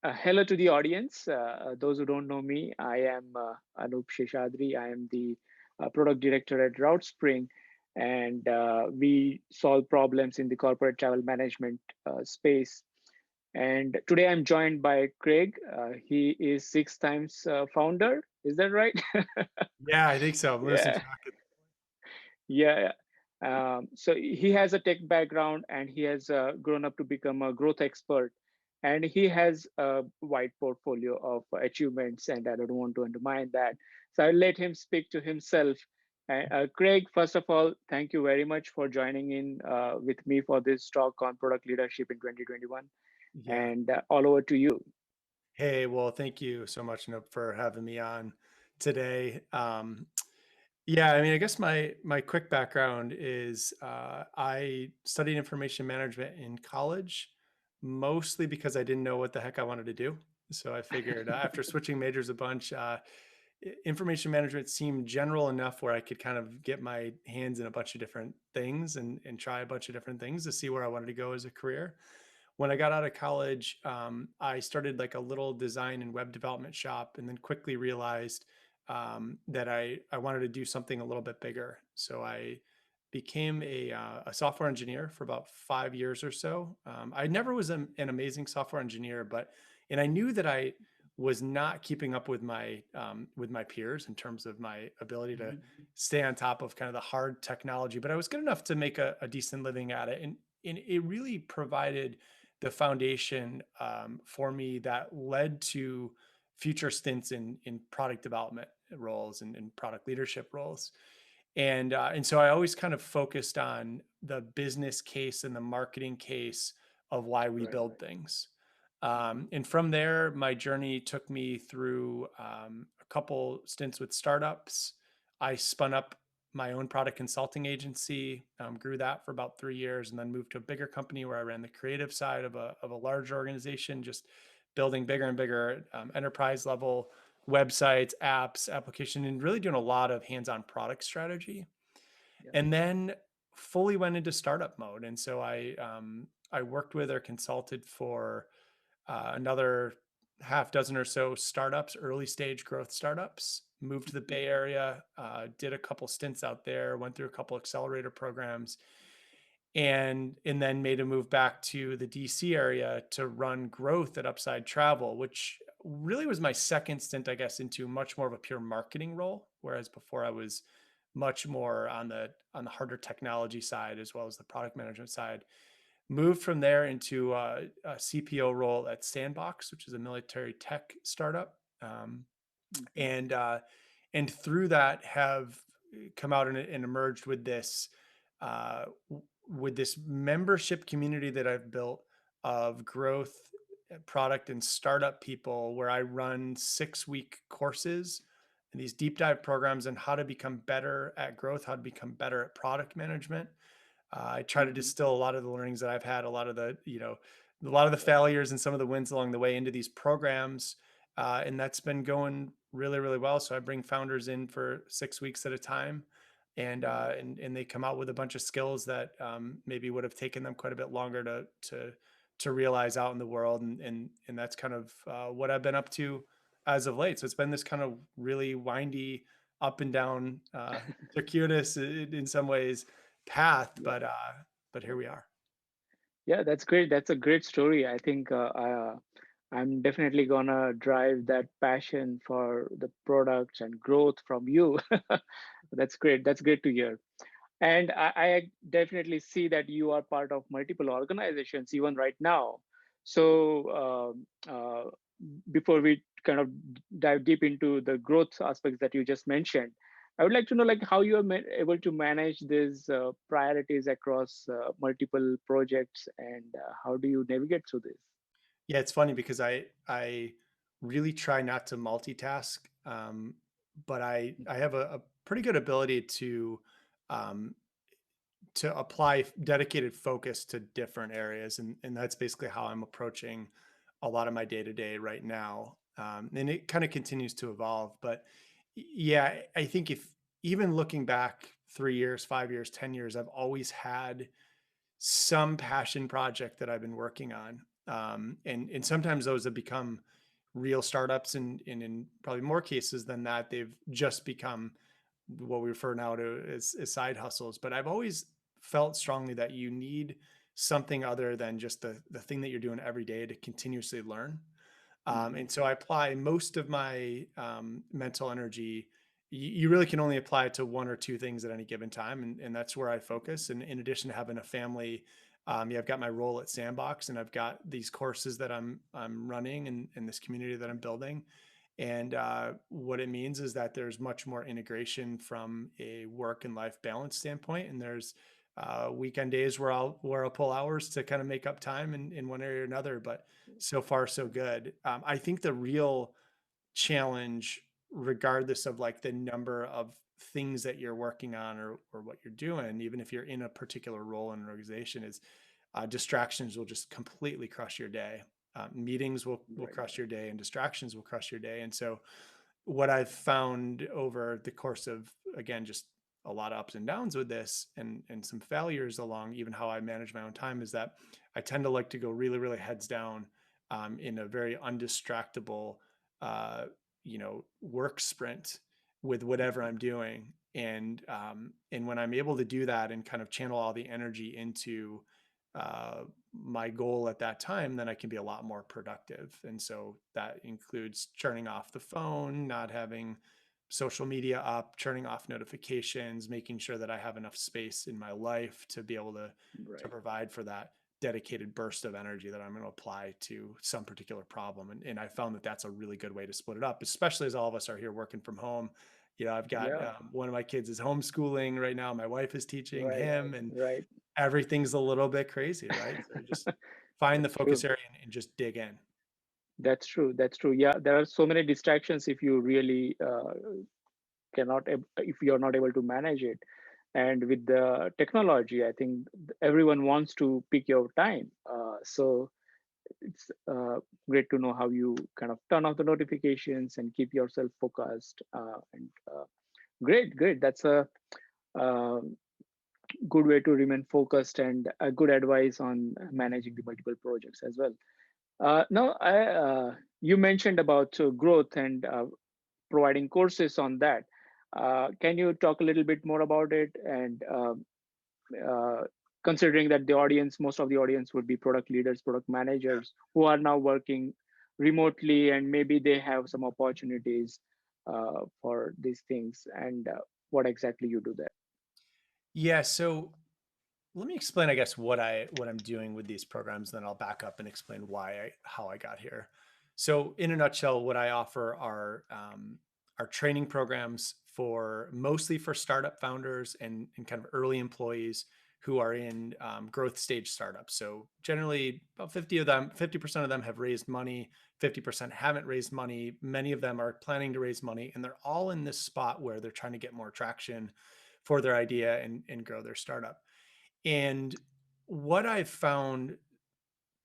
Hello to the audience. Those who don't know me, I am Anup Sheshadri. I am the product director at RouteSpring, and we solve problems in the corporate travel management space. And today I'm joined by Craig. He is six times founder. Is that right? Yeah, I think so. I'm losing Yeah, track of. yeah. So he has a tech background and he has grown up to become a growth expert. And he has a wide portfolio of achievements, and I don't want to undermine that. So I'll let him speak to himself. Craig, first of all, thank you very much for joining in with me for this talk on product leadership in 2021. Yeah. And all over to you. Hey, well, thank you so much, Nope, for having me on today. Yeah, I mean, I guess my quick background is I studied information management in college, mostly because I didn't know what the heck I wanted to do. So I figured after switching majors a bunch, information management seemed general enough where I could kind of get my hands in a bunch of different things and try a bunch of different things to see where I wanted to go as a career. When I got out of college, I started like a little design and web development shop, and then quickly realized that I wanted to do something a little bit bigger. So I became a software engineer for about 5 years or so. I never was an amazing software engineer, but and I knew that I was not keeping up with my peers in terms of my ability to Mhm. stay on top of kind of the hard technology. But I was good enough to make a decent living at it, and it really provided the foundation for me that led to future stints in product development roles and product leadership roles. And so I always kind of focused on the business case and the marketing case of why we Right. build things. Mhm. And from there, my journey took me through a couple stints with startups. I spun up my own product consulting agency, grew that for about 3 years, and then moved to a bigger company where I ran the creative side of a larger organization, just building bigger and bigger enterprise level websites, apps, application, and really doing a lot of hands-on product strategy. Yeah. And then fully went into startup mode. And so I worked with or consulted for another half dozen or so startups, early stage growth startups. Moved to the Bay Area, did a couple stints out there, went through a couple accelerator programs, and then made a move back to the DC area to run growth at Upside Travel, which really was my second stint, I guess, into much more of a pure marketing role. Whereas before I was much more on the harder technology side as well as the product management side. Moved from there into a CPO role at Sandbox, which is a military tech startup, Mhm. and and through that have come out and emerged with this membership community that I've built of growth, product, and startup people, where I run 6 week courses and these deep dive programs on how to become better at growth, how to become better at product management. I try to Mhm. distill a lot of the learnings that I've had, a lot of the failures and some of the wins along the way into these programs. And that's been going really, really well. So I bring founders in for 6 weeks at a time, Wow. and they come out with a bunch of skills that maybe would have taken them quite a bit longer to realize out in the world. And that's kind of what I've been up to as of late. So it's been this kind of really windy, up and down, circuitous in some ways path, Yeah. but here we are. Yeah, that's great. That's a great story. I think I'm definitely gonna drive that passion for the products and growth from you. That's great. That's great to hear. And I definitely see that you are part of multiple organizations even right now. So before we kind of dive deep into the growth aspects that you just mentioned, I would like to know like how you are able to manage these priorities across multiple projects, and how do you navigate through this? Yeah, it's funny because I really try not to multitask, but I have a pretty good ability um, to apply dedicated focus to different areas, and that's basically how I'm approaching a lot of my day to day right now. And it kind of continues to evolve, but yeah, I think if even looking back 3 years, 5 years, 10 years, I've always had some passion project that I've been working on. And sometimes those have become real startups, and in probably more cases than that, they've just become what we refer now to as side hustles. But I've always felt strongly that you need something other than just the thing that you're doing every day to continuously learn. Hmm. And so I apply most of my mental energy. You really can only apply it to one or two things at any given time, and that's where I focus. And in addition to having a family, yeah, I've got my role at Sandbox, and I've got these courses that I'm running, and this community that I'm building. And what it means is that there's much more integration from a work and life balance standpoint, and there's weekend days where I'll pull hours to kind of make up time in one area or another. But so far, so good. I think the real challenge, regardless of like the number of things that you're working on or what you're doing, even if you're in a particular role in an organization, is distractions will just completely crush your day. Meetings will Right. crush your day, and distractions will crush your day. And so what I've found over the course of, again, just a lot of ups and downs with this, and some failures along even how I manage my own time, is that I tend to like to go really, really heads down in a very undistractable, uh, work sprint with whatever Hmm. I'm doing. And when I'm able to do that and kind of channel all the energy into uh, my goal at that time, then I can be a lot more productive. And so that includes turning off the phone, not having social media up, turning off notifications, making sure that I have enough space in my life to be able to Right. provide for that dedicated burst of energy that I'm going to apply to some particular problem. And I found that that's a really good way to split it up, especially as all of us are here working from home. I've got Yeah. one of my kids is homeschooling right now. My wife is teaching Right. him, and Right. everything's a little bit crazy, right? So just find the That's true. focus area and just dig in. That's true. That's true. Yeah, there are so many distractions if you really if you're not able to manage it. And with the technology, I think everyone wants to pick your time. So it's great to know how you kind of turn off the notifications and keep yourself focused. And great, great. That's a uh, good way to remain focused and a good advice on managing the multiple projects as well. Now, you mentioned about growth and providing courses on that. Can you talk a little bit more about it? And uh, considering that the audience, most of the audience would be product leaders, product Yeah. managers who are now working remotely, and maybe they have some opportunities for these things, and what exactly you do there. Yeah. So let me explain, I guess, what I'm doing with these programs, then I'll back up and explain how I got here. So, in a nutshell, what I offer are training programs for mostly for startup founders and kind of early employees who are in growth stage startups. So, generally, about 50% of them have raised money, 50% haven't raised money. Many of them are planning to raise money, and they're all in this spot where they're trying to get more traction for their idea and grow their startup. And what I've found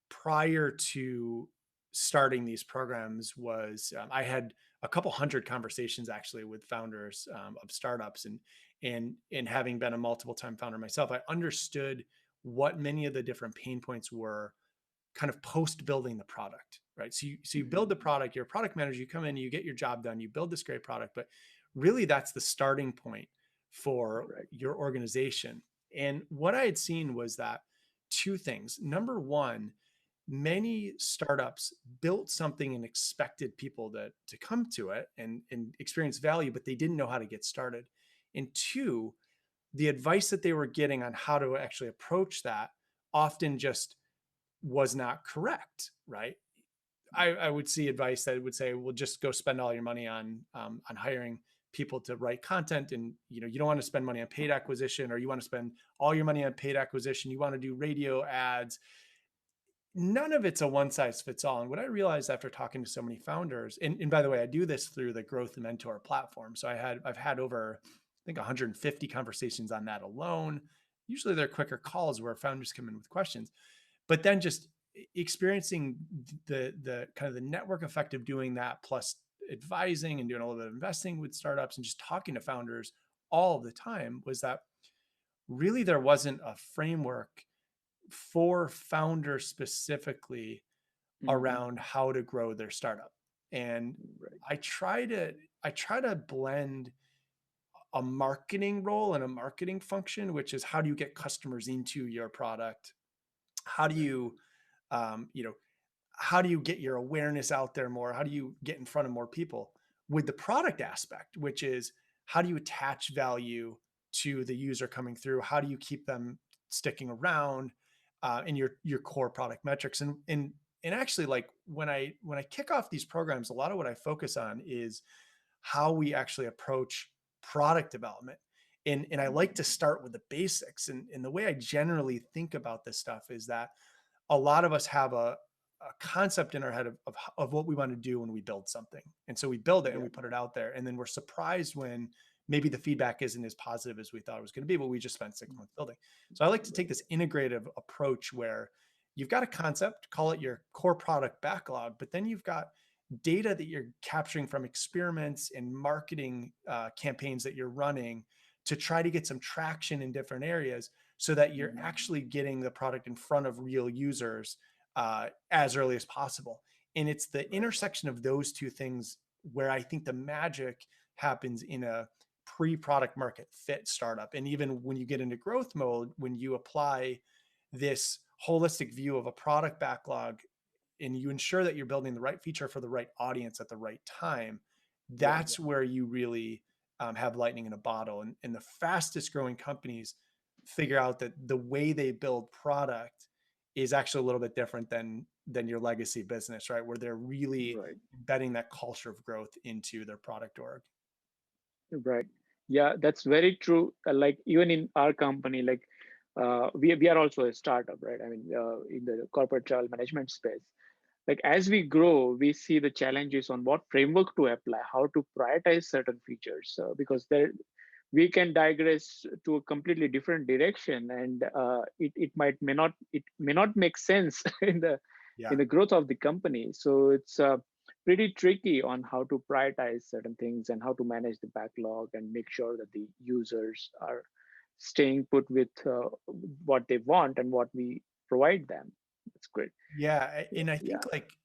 prior to starting these programs was I had a couple hundred conversations actually with founders of startups, and having been a multiple time founder myself, I understood what many of the different pain points were kind of post building the product, right? So you build the Mhm. product, you're a product manager, you come in, you get your job done, you build this great product, but really that's the starting point for Right. your organization. And what I had seen was that two things. Number one, many startups built something and expected people to come to it and experience value, but they didn't know how to get started. And two, the advice that they were getting on how to actually approach that often just was not correct, right? I would see advice that would say, well, just go spend all your money on hiring people to write content, and you don't want to spend money on paid acquisition, or you want to spend all your money on paid acquisition. You want to do radio ads. None of it's a one size fits all. And what I realized after talking to so many founders, and by the way, I do this through the Growth Mentor platform. So I've had over, I think, 150 conversations on that alone. Usually they're quicker calls where founders come in with questions, but then just experiencing the kind of the network effect of doing that, plus advising and doing a little bit of investing with startups and just talking to founders all the time, was that really there wasn't a framework for founders specifically Hmm. around how to grow their startup. And Right. I try to I try to blend a marketing role and a marketing function, which is how do you get customers into your product? How do Right. you you know, how do you get your awareness out there more? How do you get in front of more people with the product aspect, which is how do you attach value to the user coming through? How do you keep them sticking around in your core product metrics? And actually, like when I kick off these programs, a lot of what I focus on is how we actually approach product development. And I like to Mhm. start with the basics. And the way I generally think about this stuff is that a lot of us have a concept in our head of what we want to do when we build something. And so we build it and Yeah. we put it out there. And then we're surprised when maybe the feedback isn't as positive as we thought it was going to be, but we just spent 6 months building. So I like to take Right. this integrative approach where you've got a concept, call it your core product backlog, but then you've got data that you're capturing from experiments and marketing campaigns that you're running to try to get some traction in different areas so that you're Mhm. actually getting the product in front of real users as early as possible. And it's the Right. intersection of those two things where I think the magic happens in a pre-product market fit startup. And even when you get into growth mode, when you apply this holistic view of a product backlog and you ensure that you're building the right feature for the right audience at the right time, Yeah. that's where you really have lightning in a bottle. And the fastest growing companies figure out that the way they build product is actually a little bit different than your legacy business, right? Where they're really Right. embedding that culture of growth into their product org. Right. Yeah, that's very true. Like even in our company, like we are also a startup, right? I mean, in the corporate travel management space. Like as we grow, we see the challenges on what framework to apply, how to prioritize certain features, because there we can digress to a completely different direction, and it may not make sense in Yeah. the growth of the company. So it's pretty tricky on how to prioritize certain things and how to manage the backlog and make sure that the users are staying put with what they want and what we provide them. That's great. Yeah, Yeah, and I yeah. think like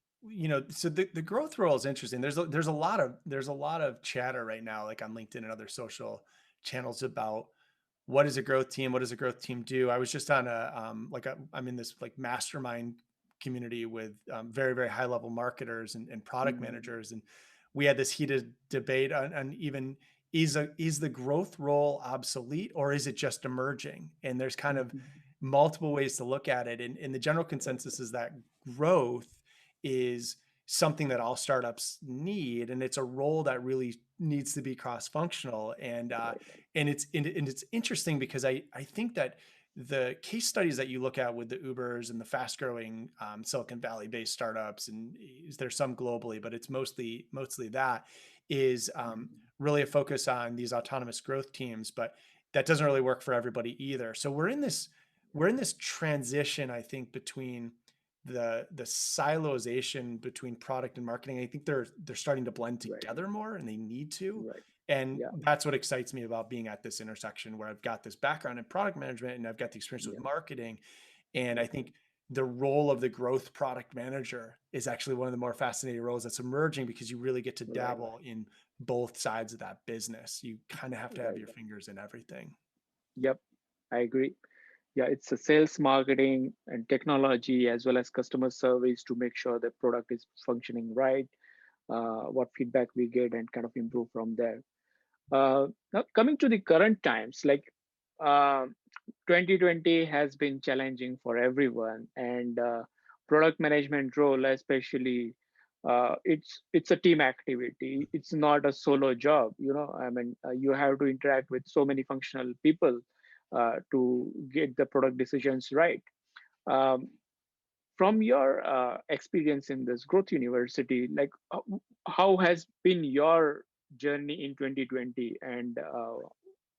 so the growth role is interesting. There's a lot of chatter right now, like on LinkedIn and other social channels about what is a growth team, what does a growth team do. I was just on I'm in this like mastermind community with very high level marketers and product Mhm. managers, and we had this heated debate on even is the growth role obsolete or is it just emerging? And there's kind of Mhm. multiple ways to look at it. And the general Right, consensus is that growth is something that all startups need. And it's a role that really needs to be cross functional. right, And it's interesting because I think that the case studies that you look at with the Ubers and the fast growing Silicon Valley based startups, and there's some globally, but it's mostly that is Mhm. really a focus on these autonomous growth teams. But that doesn't really work for everybody either. So we're in this transition, I think, between the silozation between product and marketing. I think they're starting to blend right, together more, and they need to. right. And Yeah, that's what excites me about being at this intersection where I've got this background in product management and I've got the experience with yeah, marketing. And I yeah, think the role of the growth product manager is actually one of the more fascinating roles that's emerging because you really get to right, dabble in both sides of that business. You kind of have to have right. your fingers in everything. Yep, I agree. Yeah, it's a sales, marketing, and technology as well as customer service to make sure the product is functioning right, what feedback we get, and kind of improve from there. Now, coming to the current times, like uh, 2020 has been challenging for everyone, and product management role, especially, it's a team activity. It's not a solo job. I mean, you have to interact with so many functional people to get the product decisions right. Um, from your experience in this growth university, like how has been your journey in 2020, and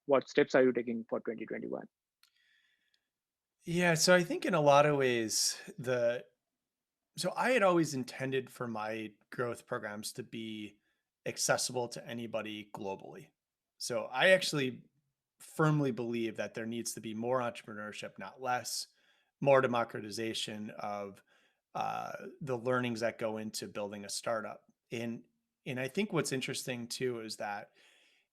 what steps are you taking for 2021? Yeah, so I think in a lot of ways, the so I had always intended for my growth programs to be accessible to anybody globally. So I actually firmly believe that there needs to be more entrepreneurship, not less, more democratization of uh, the learnings that go into building a startup. And and I think what's interesting too is that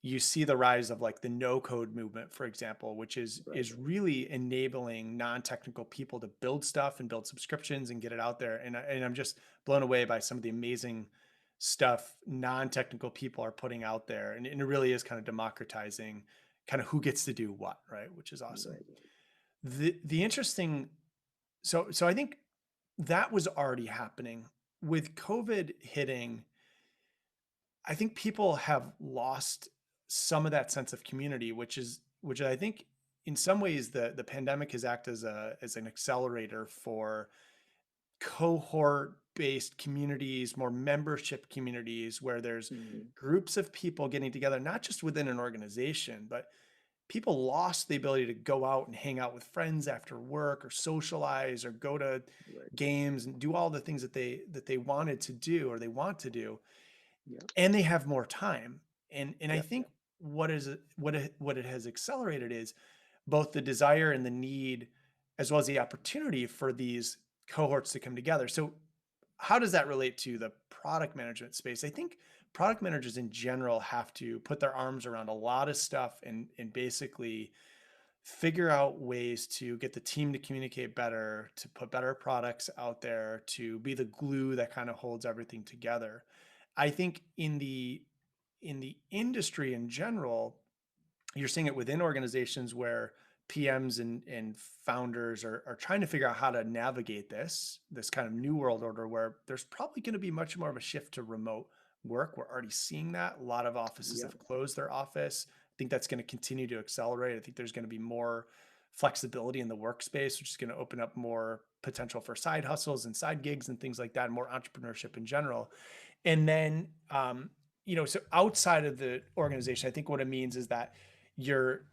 you see the rise of like the no code movement, for example, which Right. is really enabling non-technical people to build stuff and build subscriptions and get it out there. And I'm just blown away by some of the amazing stuff non-technical people are putting out there. And it really is kind of democratizing kind of who gets to do what, right? Which is awesome. Right. The interesting so I think that was already happening. With COVID hitting, I think people have lost some of that sense of community, which I think in some ways the pandemic has acted as an accelerator for cohort based communities, more membership communities where there's Mm, groups of people getting together, not just within an organization, but people lost the ability to go out and hang out with friends after work or socialize or go to right. games and do all the things that they wanted to do or they want to do, Yeah. and they have more time. And I Yeah. think Yeah. what it has accelerated is both the desire and the need as well as the opportunity for these cohorts to come together. So how does that relate to the product management space? I think product managers in general have to put their arms around a lot of stuff and basically figure out ways to get the team to communicate better, to put better products out there, to be the glue that kind of holds everything together. I think in the industry in general, you're seeing it within organizations where PMs and founders are trying to figure out how to navigate this kind of new world order where there's probably going to be much more of a shift to remote work. We're already seeing that. A lot of offices Yeah. have closed their office. I think that's going to continue to accelerate. I think there's going to be more flexibility in the workspace, which is going to open up more potential for side hustles and side gigs and things like that, and more entrepreneurship in general. And then, so outside of the organization, I think what it means is that your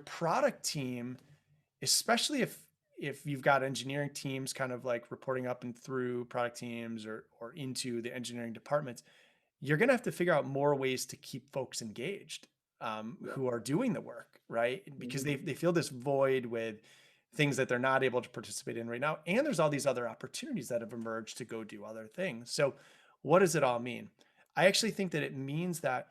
product team, especially if you've got engineering teams kind of like reporting up and through product teams or into the engineering departments, you're going to have to figure out more ways to keep folks engaged, Yeah. who are doing the work, right? Because Hmm. they feel this void with things that they're not able to participate in right now. And there's all these other opportunities that have emerged to go do other things. So, what does it all mean? I actually think that it means that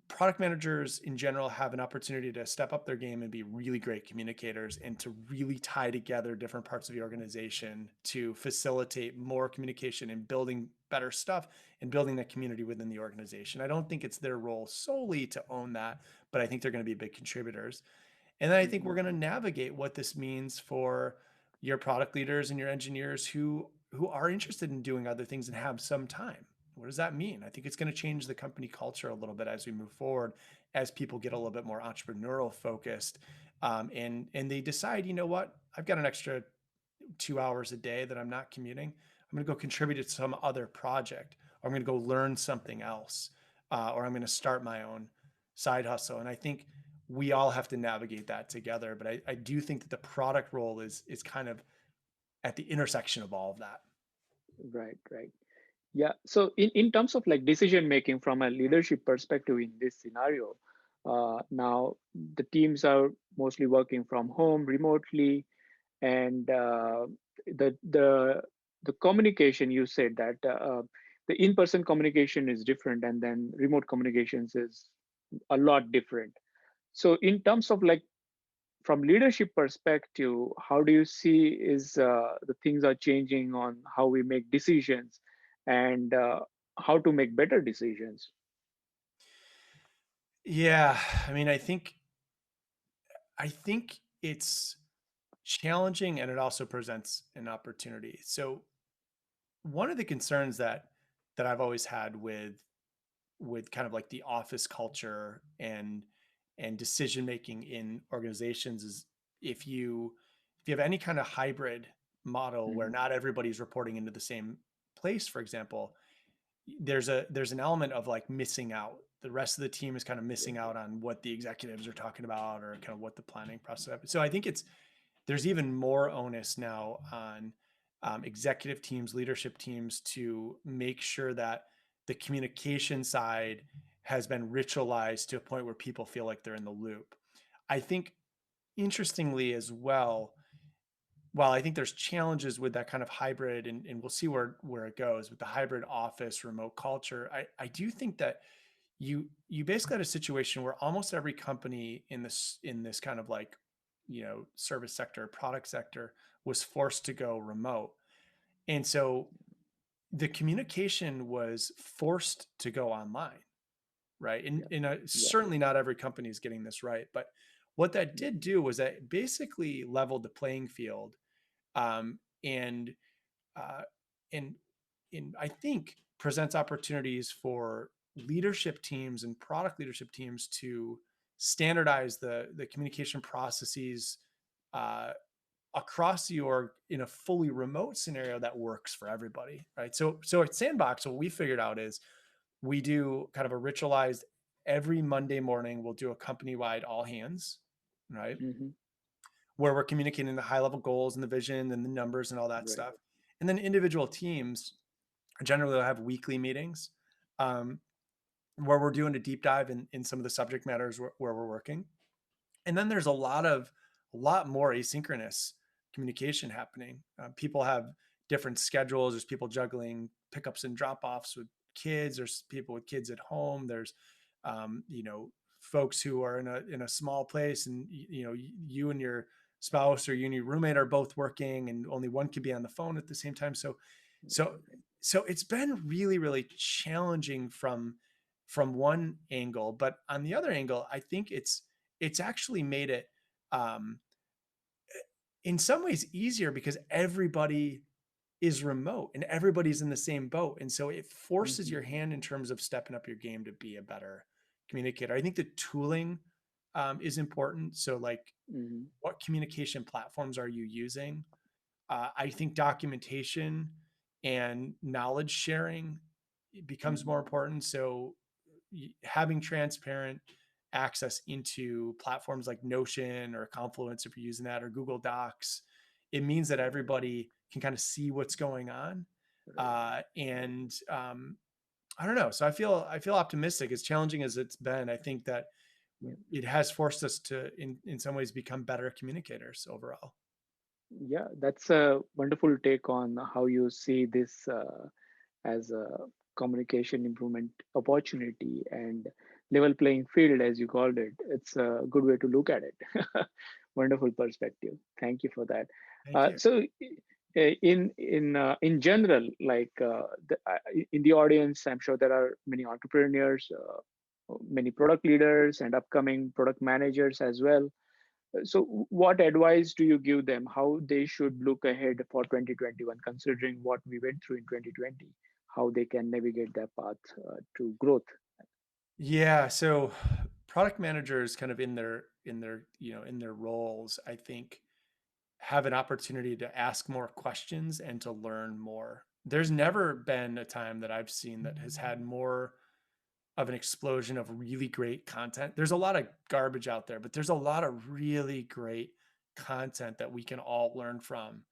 product managers in general have an opportunity to step up their game and be really great communicators and to really tie together different parts of the organization to facilitate more communication and building better stuff and building that community within the organization. I don't think it's their role solely to own that, but I think they're going to be big contributors. And then I think Hmm. we're going to navigate what this means for your product leaders and your engineers who are interested in doing other things and have some time. What does that mean? I think it's going to change the company culture a little bit as we move forward, as people get a little bit more entrepreneurial focused, and they decide, you know what, I've got an extra 2 hours a day that I'm not commuting. I'm going to go contribute to some other project, or I'm going to go learn something else, or I'm going to start my own side hustle. And I think we all have to navigate that together. But I do think that the product role is kind of at the intersection of all of that. Right. Right. Yeah. So in terms of like decision making from a leadership perspective in this scenario, now the teams are mostly working from home remotely, and the communication, you said that the in-person communication is different, and then remote communications is a lot different. So in terms of like from leadership perspective, how do you see is the things are changing on how we make decisions, and how to make better decisions? Yeah, I mean, I think it's challenging and it also presents an opportunity. So one of the concerns that I've always had with kind of like the office culture and decision making in organizations is if you if you have any kind of hybrid model where Mhm. not everybody's reporting into the same place, for example, there's an element of like missing out. The rest of the team is kind of Yeah. missing out on what the executives are talking about or kind of what the planning process is. So I think there's even more onus now on executive teams, leadership teams to make sure that the communication side has been ritualized to a point where people feel like they're in the loop. I think interestingly as well, while I think there's challenges with that kind of hybrid, and we'll see where it goes with the hybrid office remote culture, I do think that you basically had a situation where almost every company in this kind of like, service sector, product sector, was forced to go remote. And so the communication was forced to go online, right? And, Yeah. Yeah. certainly not every company is getting this right, but what that Yeah. did do was that it basically leveled the playing field, and uh, and I think presents opportunities for leadership teams and product leadership teams to standardize the communication processes uh, across the org in a fully remote scenario that works for everybody, right? So at Sandbox, what we figured out is we do kind of a ritualized every Monday morning. We'll do a company wide all hands, right? Hmm. Where we're communicating the high level goals and the vision and the numbers and all that Right. stuff. And then individual teams generally will have weekly meetings, um, where we're doing a deep dive in some of the subject matters where we're working. And then there's a lot more asynchronous communication happening. People have different schedules. There's people juggling pickups and drop offs with kids. There's people with kids at home. There's, folks who are in a small place, and you and your spouse or you and your roommate are both working, and only one can be on the phone at the same time. So, Right. so it's been really, really challenging from one angle, but on the other angle, I think it's actually made it, um, in some ways easier because everybody is remote and everybody's in the same boat. And so it forces Hmm. your hand in terms of stepping up your game to be a better communicator. I think the tooling, is important. So, like, Hmm. what communication platforms are you using? I think documentation and knowledge sharing becomes more Hmm. important. So having transparent access into platforms like Notion or Confluence, if you're using that, or Google Docs, it means that Right. everybody can kind of see what's going on. Right. Right. And I don't know. So I feel optimistic. As challenging as it's been, I think that Yeah. it has forced us to, in some ways, become better communicators overall. Yeah, that's a wonderful take on how you see this as a communication improvement opportunity and level playing field, as you called it. It's a good way to look at it. Wonderful perspective. Thank you for that. Thank you. In general, like in the audience, I'm sure there are many entrepreneurs, many product leaders, and upcoming product managers as well. So, what advice do you give them how they should look ahead for 2021, considering what we went through in 2020, how they can navigate their path to growth? Yeah, so product managers kind of in their roles, I think, have an opportunity to ask more questions and to learn more. There's never been a time that I've seen that has had more of an explosion of really great content. There's a lot of garbage out there, but there's a lot of really great content that we can all learn from.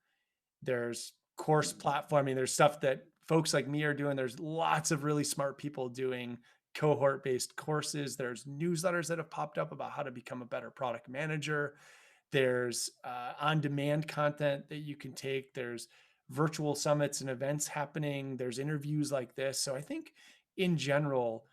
There's course Mhm. platforming. There's stuff that folks like me are doing. There's lots of really smart people doing cohort based courses. There's newsletters that have popped up about how to become a better product manager. There's on demand content that you can take. There's virtual summits and events happening. There's interviews like this. So I think in general,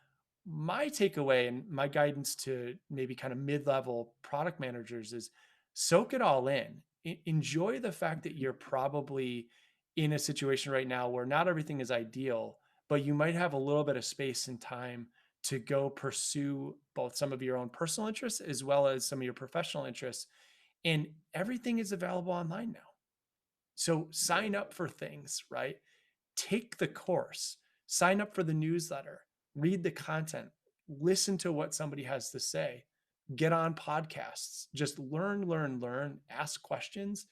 my takeaway and my guidance to maybe kind of mid level product managers is soak it all in. Enjoy the fact that you're probably in a situation right now where not everything is ideal, but you might have a little bit of space and time to go pursue both some of your own personal interests as well as some of your professional interests. And everything is available online now. So sign Right. up for things, right? Take the course, sign up for the newsletter, read the content, listen to what somebody has to say, get on podcasts, just learn, learn, learn, ask questions.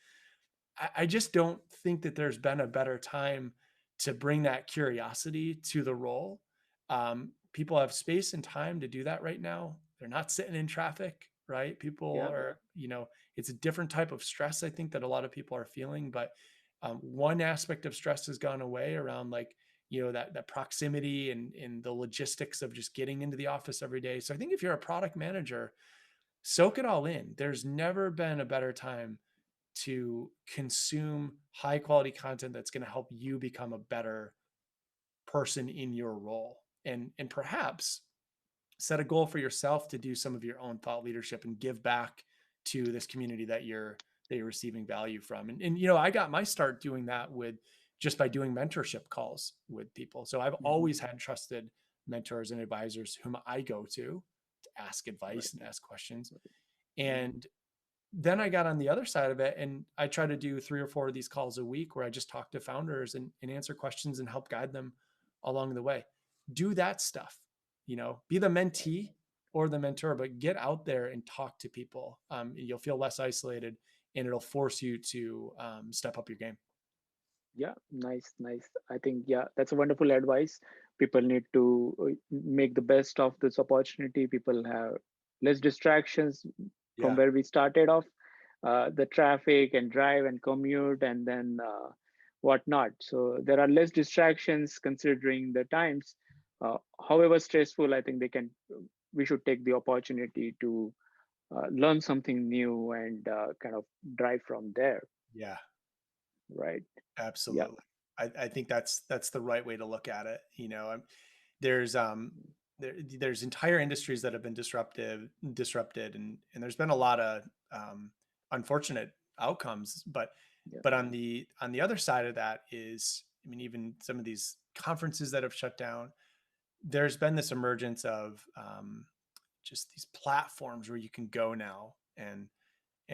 I just don't think that there's been a better time to bring that curiosity to the role. People have space and time to do that right now. They're not sitting in traffic, right? People Yeah. are, it's a different type of stress, I think, that a lot of people are feeling. But one aspect of stress has gone away around, like, that proximity and the logistics of just getting into the office every day. So I think if you're a product manager, soak it all in. There's never been a better time to consume high quality content that's going to help you become a better person in your role, and perhaps set a goal for yourself to do some of your own thought leadership and give back to this community that you're receiving value from. And you know, I got my start doing that with just by doing mentorship calls with people. So I've Hmm. always had trusted mentors and advisors whom I go to ask advice Right. and ask questions. Right. Hmm. And then I got on the other side of it, and I try to do 3 or 4 of these calls a week where I just talk to founders and answer questions and help guide them along the way. Do that stuff, you know, be the Right. mentee or the mentor, but get out there and talk to people. You'll feel less isolated, and it'll force you to step up your game. Yeah, nice, nice. I think, yeah, that's a wonderful advice. People need to make the best of this opportunity. People have less distractions from Yeah. where we started off, the traffic and drive and commute, and then whatnot. So there are less distractions considering the times. However stressful, I think we should take the opportunity to learn something new and kind of drive from there, Yeah. right? Yeah. Absolutely. I think that's the right way to look at it. You know, there's there's entire industries that have been disrupted, and there's been a lot of unfortunate outcomes. Yeah. But on the other side of that is, I mean, even some of these conferences that have shut down, there's been this emergence of just these platforms where you can go now and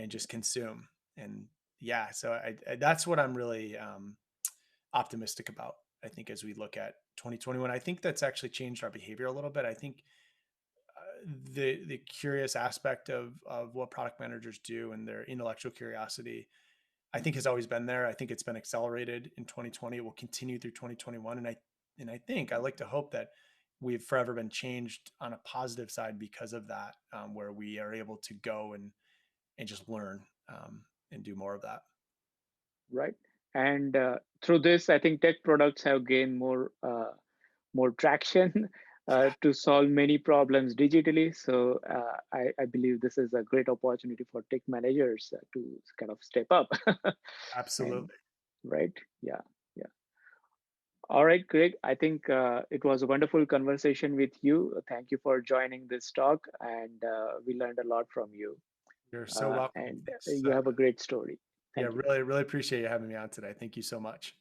just consume. And yeah, so that's what I'm really optimistic about. I think as we look at 2021, I think that's actually changed our behavior a little bit. I think the curious aspect of what product managers do and their intellectual curiosity, I think Mhm. has always been there. I think it's been accelerated in 2020. It will continue through 2021, and I think I like to hope that we've forever been changed on a positive side because of that, where we are able to go and just learn and do more of that. Right. And through this, I think tech products have gained more traction Yeah, to solve many problems digitally. So I believe this is a great opportunity for tech managers to kind of step up. And absolutely. right, yeah, yeah. All right, Greg. I think it was a wonderful conversation with you. Thank you for joining this talk, and we learned a lot from you. You're so welcome. And Thanks. you have a great story. Yeah, Thank you. really appreciate you having me on today. Thank you so much.